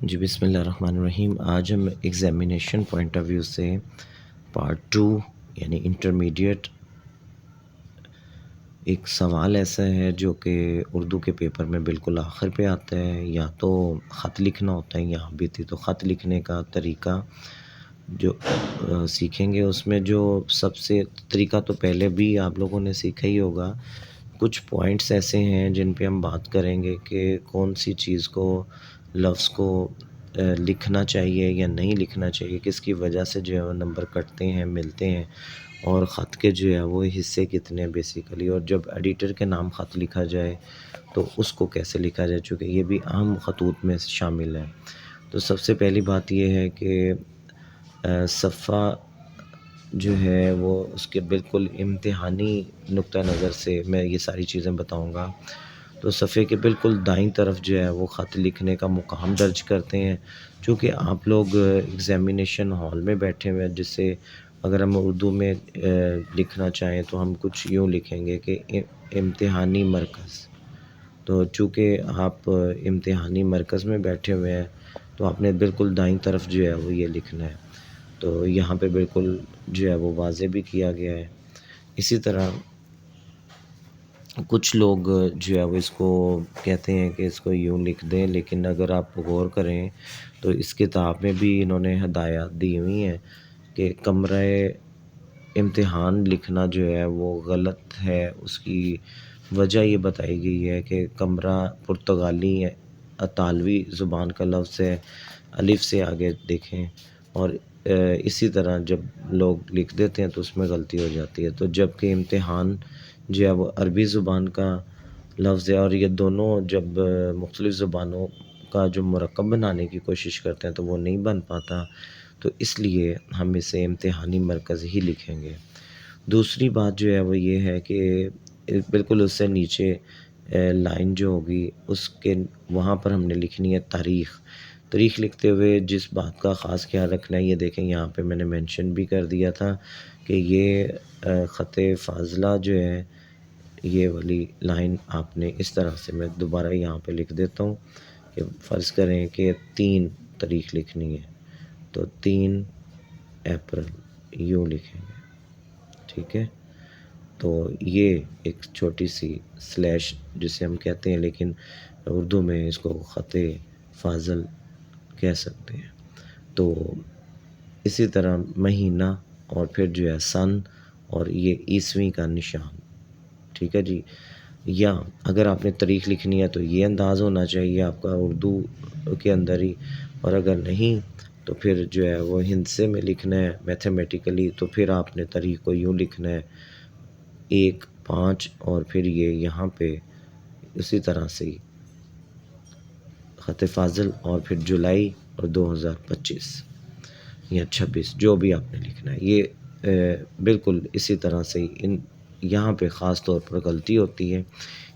جی بسم اللہ الرحمن الرحیم۔ آج ہم ایگزامینیشن پوائنٹ آف ویو سے پارٹ 2 یعنی انٹرمیڈیٹ ایک سوال ایسا ہے جو کہ اردو کے پیپر میں بالکل آخر پہ آتا ہے، یا تو خط لکھنا ہوتا ہے، یہاں بھی تھی تو خط لکھنے کا طریقہ جو سیکھیں گے۔ اس میں جو سب سے طریقہ تو پہلے بھی آپ لوگوں نے سیکھا ہی ہوگا، کچھ پوائنٹس ایسے ہیں جن پہ ہم بات کریں گے کہ کون سی چیز کو لفظ کو لکھنا چاہیے یا نہیں لکھنا چاہیے، کس کی وجہ سے جو ہے وہ نمبر کٹتے ہیں ملتے ہیں، اور خط کے جو ہے وہ حصے کتنے ہیں بیسیکلی، اور جب ایڈیٹر کے نام خط لکھا جائے تو اس کو کیسے لکھا جائے، چونکہ یہ بھی اہم خطوط میں شامل ہے۔ تو سب سے پہلی بات یہ ہے کہ صفحہ جو ہے وہ اس کے بالکل امتحانی نقطہ نظر سے میں یہ ساری چیزیں بتاؤں گا۔ تو صفحے کے بالکل دائیں طرف جو ہے وہ خط لکھنے کا مقام درج کرتے ہیں، چونکہ آپ لوگ ایگزامینیشن ہال میں بیٹھے ہوئے ہیں، جس سے اگر ہم اردو میں لکھنا چاہیں تو ہم کچھ یوں لکھیں گے کہ امتحانی مرکز۔ تو چونکہ آپ امتحانی مرکز میں بیٹھے ہوئے ہیں تو آپ نے بالکل دائیں طرف جو ہے وہ یہ لکھنا ہے، تو یہاں پہ بالکل جو ہے وہ واضح بھی کیا گیا ہے۔ اسی طرح کچھ لوگ جو ہے وہ اس کو کہتے ہیں کہ اس کو یوں لکھ دیں، لیکن اگر آپ غور کریں تو اس کتاب میں بھی انہوں نے ہدایات دی ہوئی ہیں کہ کمرہ امتحان لکھنا جو ہے وہ غلط ہے۔ اس کی وجہ یہ بتائی گئی ہے کہ کمرہ پرتگالی اطالوی زبان کا لفظ ہے، الف سے آگے دیکھیں، اور اسی طرح جب لوگ لکھ دیتے ہیں تو اس میں غلطی ہو جاتی ہے۔ تو جب کہ امتحان جو ہے وہ عربی زبان کا لفظ ہے، اور یہ دونوں جب مختلف زبانوں کا جو مرکب بنانے کی کوشش کرتے ہیں تو وہ نہیں بن پاتا، تو اس لیے ہم اسے امتحانی مرکز ہی لکھیں گے۔ دوسری بات جو ہے وہ یہ ہے کہ بالکل اس سے نیچے لائن جو ہوگی اس کے وہاں پر ہم نے لکھنی ہے تاریخ۔ تاریخ لکھتے ہوئے جس بات کا خاص خیال رکھنا ہے، یہ دیکھیں یہاں پہ میں نے مینشن بھی کر دیا تھا کہ یہ خط فاضلہ جو ہے، یہ والی لائن آپ نے اس طرح سے، میں دوبارہ یہاں پہ لکھ دیتا ہوں کہ فرض کریں کہ 3 تاریخ لکھنی ہے تو 3 اپریل یوں لکھیں گے، ٹھیک ہے۔ تو یہ ایک چھوٹی سی سلیش جسے ہم کہتے ہیں، لیکن اردو میں اس کو خط فاضل کہہ سکتے ہیں۔ تو اسی طرح مہینہ اور پھر جو ہے سن اور یہ عیسوی کا نشان، ٹھیک ہے جی۔ یا اگر آپ نے تاریخ لکھنی ہے تو یہ انداز ہونا چاہیے آپ کا اردو کے اندر ہی، اور اگر نہیں تو پھر جو ہے وہ ہندسے میں لکھنا ہے میتھمیٹیکلی، تو پھر آپ نے تاریخ کو یوں لکھنا ہے 1/5، اور پھر یہ یہاں پہ اسی طرح سے خط فاضل، اور پھر جولائی اور 2025 یا 26 جو بھی آپ نے لکھنا ہے، یہ بالکل اسی طرح سے یہاں پہ خاص طور پر غلطی ہوتی ہے،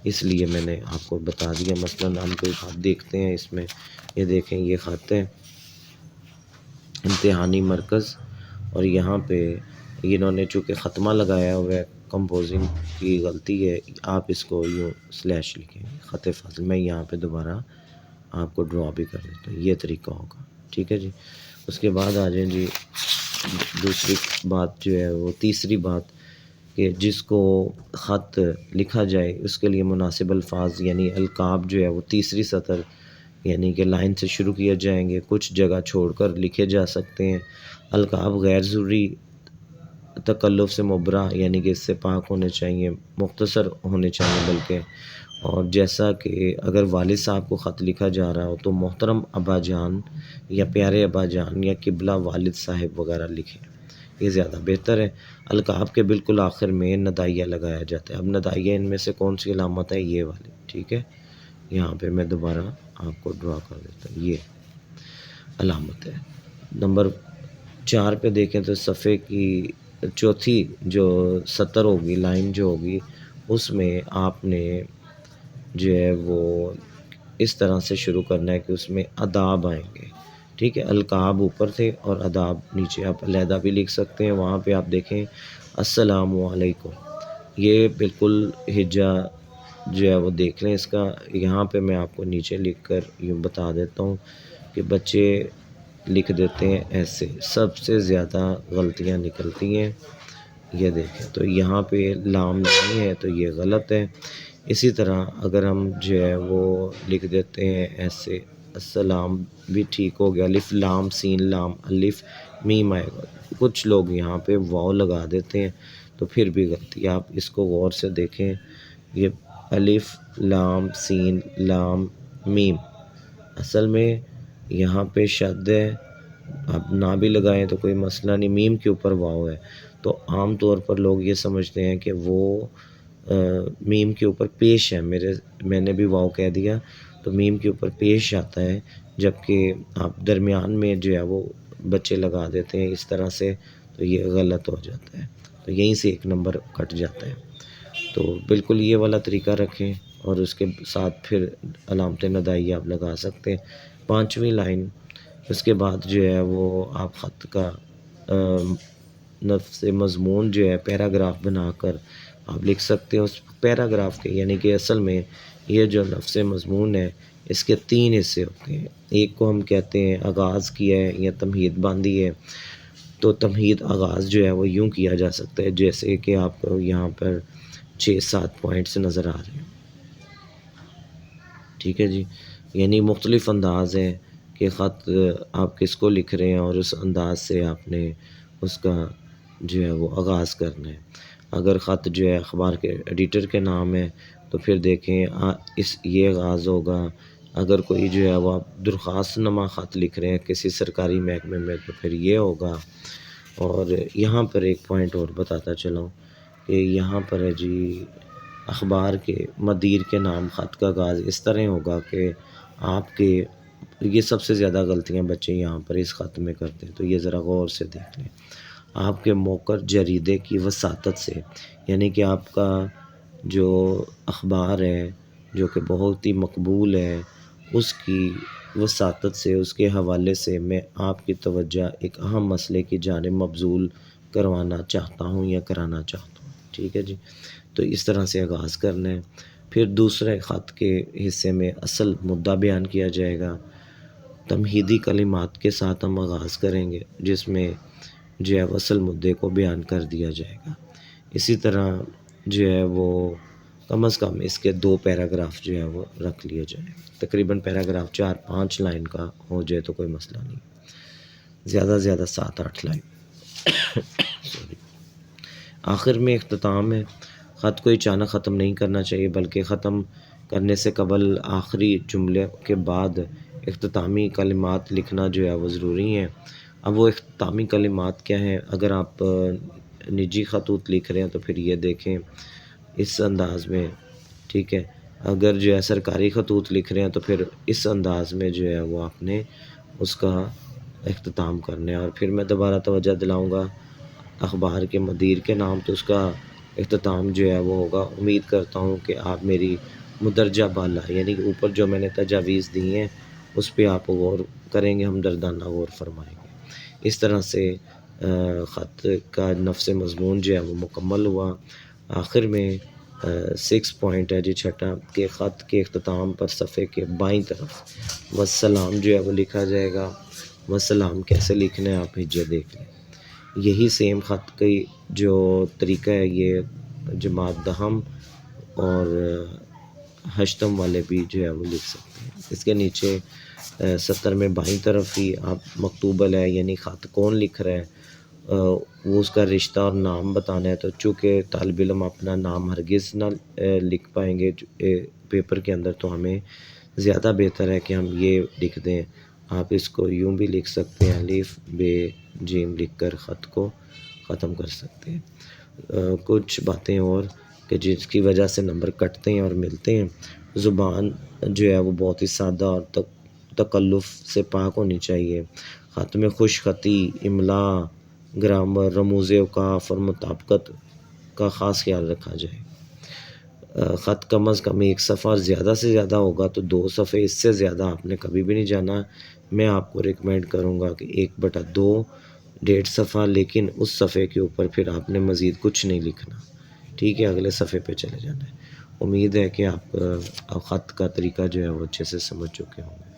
اس لیے میں نے آپ کو بتا دیا۔ مثلاً ہم کوئی خط دیکھتے ہیں، اس میں یہ دیکھیں یہ خط ہے امتحانی مرکز، اور یہاں پہ انہوں نے چونکہ ختمہ لگایا ہوا ہے، کمپوزنگ کی غلطی ہے، آپ اس کو یوں سلیش لکھیں گے خط فاضل۔ میں یہاں پہ دوبارہ آپ کو ڈرا بھی کر دیتا ہوں، یہ طریقہ ہوگا، ٹھیک ہے جی۔ اس کے بعد آ جائیں جی دوسری بات جو ہے وہ تیسری بات، کہ جس کو خط لکھا جائے اس کے لیے مناسب الفاظ یعنی القاب جو ہے وہ تیسری سطر یعنی کہ لائن سے شروع کیے جائیں گے، کچھ جگہ چھوڑ کر لکھے جا سکتے ہیں۔ القاب غیر ضروری تکلف سے مبرا یعنی کہ اس سے پاک ہونے چاہیے، مختصر ہونے چاہیے بلکہ، اور جیسا کہ اگر والد صاحب کو خط لکھا جا رہا ہو تو محترم ابا جان یا پیارے ابا جان یا قبلہ والد صاحب وغیرہ لکھیں، یہ زیادہ بہتر ہے۔ القاب کے بالکل آخر میں ندائیہ لگایا جاتا ہے۔ اب ندائیہ ان میں سے کون سی علامت ہے؟ یہ والی، ٹھیک ہے۔ یہاں پہ میں دوبارہ آپ کو ڈرا کر دیتا ہوں، یہ علامت ہے۔ نمبر 4 پہ دیکھیں تو صفحے کی چوتھی جو سطر ہوگی، لائن جو ہوگی، اس میں آپ نے جو ہے وہ اس طرح سے شروع کرنا ہے کہ اس میں آداب آئیں گے، ٹھیک ہے۔ القاب اوپر تھے اور آداب نیچے، آپ علیحدہ بھی لکھ سکتے ہیں۔ وہاں پہ آپ دیکھیں السلام علیکم، یہ بالکل ہجا جو ہے وہ دیکھ لیں اس کا، یہاں پہ میں آپ کو نیچے لکھ کر یوں بتا دیتا ہوں کہ بچے لکھ دیتے ہیں ایسے، سب سے زیادہ غلطیاں نکلتی ہیں۔ یہ دیکھیں تو یہاں پہ لام نہیں ہے تو یہ غلط ہے۔ اسی طرح اگر ہم جو ہے وہ لکھ دیتے ہیں ایسے، السلام بھی ٹھیک ہو گیا، الف لام سین لام الف میم آئے گا۔ کچھ لوگ یہاں پہ واو لگا دیتے ہیں تو پھر بھی غلطی۔ آپ اس کو غور سے دیکھیں، یہ الف لام سین لام میم، اصل میں یہاں پہ شد ہے، آپ نہ بھی لگائیں تو کوئی مسئلہ نہیں، میم کے اوپر واو ہے۔ تو عام طور پر لوگ یہ سمجھتے ہیں کہ وہ میم کے اوپر پیش ہے، میں نے بھی واو کہہ دیا تو میم کے اوپر پیش آتا ہے، جبکہ آپ درمیان میں جو ہے وہ بچے لگا دیتے ہیں اس طرح سے، تو یہ غلط ہو جاتا ہے، تو یہیں سے ایک نمبر کٹ جاتا ہے۔ تو بالکل یہ والا طریقہ رکھیں اور اس کے ساتھ پھر علامت ندائی آپ لگا سکتے ہیں۔ 5ویں لائن، اس کے بعد جو ہے وہ آپ خط کا نفس مضمون جو ہے پیراگراف بنا کر آپ لکھ سکتے ہیں اس پیراگراف کے، یعنی کہ اصل میں یہ جو نفس مضمون ہے اس کے 3 حصے ہوتے ہیں۔ ایک کو ہم کہتے ہیں آغاز کیا ہے یا تمہید باندھی ہے، تو تمہید آغاز جو ہے وہ یوں کیا جا سکتا ہے جیسے کہ آپ کو یہاں پر 6-7 پوائنٹس نظر آ رہے ہیں، ٹھیک ہے جی۔ یعنی مختلف انداز ہے کہ خط آپ کس کو لکھ رہے ہیں اور اس انداز سے آپ نے اس کا جو ہے وہ آغاز کرنا ہے۔ اگر خط جو ہے اخبار کے ایڈیٹر کے نام ہے تو پھر دیکھیں یہ آغاز ہوگا۔ اگر کوئی جو ہے وہ آپ درخواست نامہ خط لکھ رہے ہیں کسی سرکاری محکمے میں تو پھر یہ ہوگا۔ اور یہاں پر ایک پوائنٹ اور بتاتا چلاؤں کہ یہاں پر ہے جی اخبار کے مدیر کے نام خط کا آغاز اس طرح ہوگا کہ آپ کے، یہ سب سے زیادہ غلطیاں بچے یہاں پر اس خط میں کرتے ہیں، تو یہ ذرا غور سے دیکھ لیں۔ آپ کے موقر جریدے کی وساطت سے، یعنی کہ آپ کا جو اخبار ہے جو کہ بہت ہی مقبول ہے، اس کی وساطت سے، اس کے حوالے سے میں آپ کی توجہ ایک اہم مسئلے کی جانب مبذول کروانا چاہتا ہوں یا کرانا چاہتا ہوں، ٹھیک ہے جی۔ تو اس طرح سے آغاز کرنا ہے۔ پھر دوسرے خط کے حصے میں اصل مدعا بیان کیا جائے گا، تمہیدی کلمات کے ساتھ ہم آغاز کریں گے جس میں جو ہے اصل مدعے کو بیان کر دیا جائے گا۔ اسی طرح جو ہے وہ کم از کم اس کے 2 پیراگراف جو ہے وہ رکھ لیے جائیں، تقریباً پیراگراف 4-5 لائن کا ہو جائے تو کوئی مسئلہ نہیں، زیادہ سے زیادہ 7-8 لائن۔ آخر میں اختتام ہے، خط کو اچانک ختم نہیں کرنا چاہیے بلکہ ختم کرنے سے قبل آخری جملے کے بعد اختتامی کلمات لکھنا جو ہے وہ ضروری ہے۔ اب وہ اختتامی کلمات کیا ہیں؟ اگر آپ نجی خطوط لکھ رہے ہیں تو پھر یہ دیکھیں اس انداز میں، ٹھیک ہے۔ اگر جو ہے سرکاری خطوط لکھ رہے ہیں تو پھر اس انداز میں جو ہے وہ آپ نے اس کا اختتام کرنا ہے۔ اور پھر میں دوبارہ توجہ دلاؤں گا، اخبار کے مدیر کے نام تو اس کا اختتام جو ہے وہ ہوگا۔ امید کرتا ہوں کہ آپ میری مدرجہ بالا، یعنی کہ اوپر جو میں نے تجاویز دی ہیں اس پہ آپ غور کریں گے، ہمدردانہ غور فرمائیں گے۔ اس طرح سے خط کا نفس مضمون جو ہے وہ مکمل ہوا۔ آخر میں 6 پوائنٹ ہے جی، چھٹا، کہ خط کے اختتام پر صفحے کے بائیں طرف والسلام جو ہے وہ لکھا جائے گا۔ والسلام کیسے لکھنا ہے آپ یہ دیکھ لیں۔ یہی سیم خط کی جو طریقہ ہے یہ جماعت دہم اور ہشتم والے بھی جو ہے وہ لکھ سکتے ہیں۔ اس کے نیچے 70 میں بائیں طرف ہی آپ مکتوب ہے، یعنی خط کون لکھ رہا ہے وہ اس کا رشتہ اور نام بتانا ہے۔ تو چونکہ طالب علم اپنا نام ہرگز نہ لکھ پائیں گے پیپر کے اندر، تو ہمیں زیادہ بہتر ہے کہ ہم یہ لکھ دیں۔ آپ اس کو یوں بھی لکھ سکتے ہیں، الف ب جیم لکھ کر خط کو ختم کر سکتے ہیں۔ کچھ باتیں اور کہ جس کی وجہ سے نمبر کٹتے ہیں اور ملتے ہیں، زبان جو ہے وہ بہت ہی سادہ اور تکلف سے پاک ہونی چاہیے۔ خط میں خوش خطی، املا، گرامر، رموز اوقاف اور مطابقت کا خاص خیال رکھا جائے۔ خط کم از کم 1 صفحہ اور زیادہ سے زیادہ ہوگا تو 2 صفحے، اس سے زیادہ آپ نے کبھی بھی نہیں جانا۔ میں آپ کو ریکمینڈ کروں گا کہ 1/2 1.5 صفحہ، لیکن اس صفحے کے اوپر پھر آپ نے مزید کچھ نہیں لکھنا، ٹھیک ہے، اگلے صفحے پہ چلے جانا ہے۔ امید ہے کہ آپ خط کا طریقہ جو ہے وہ اچھے سے سمجھ چکے ہوں گے۔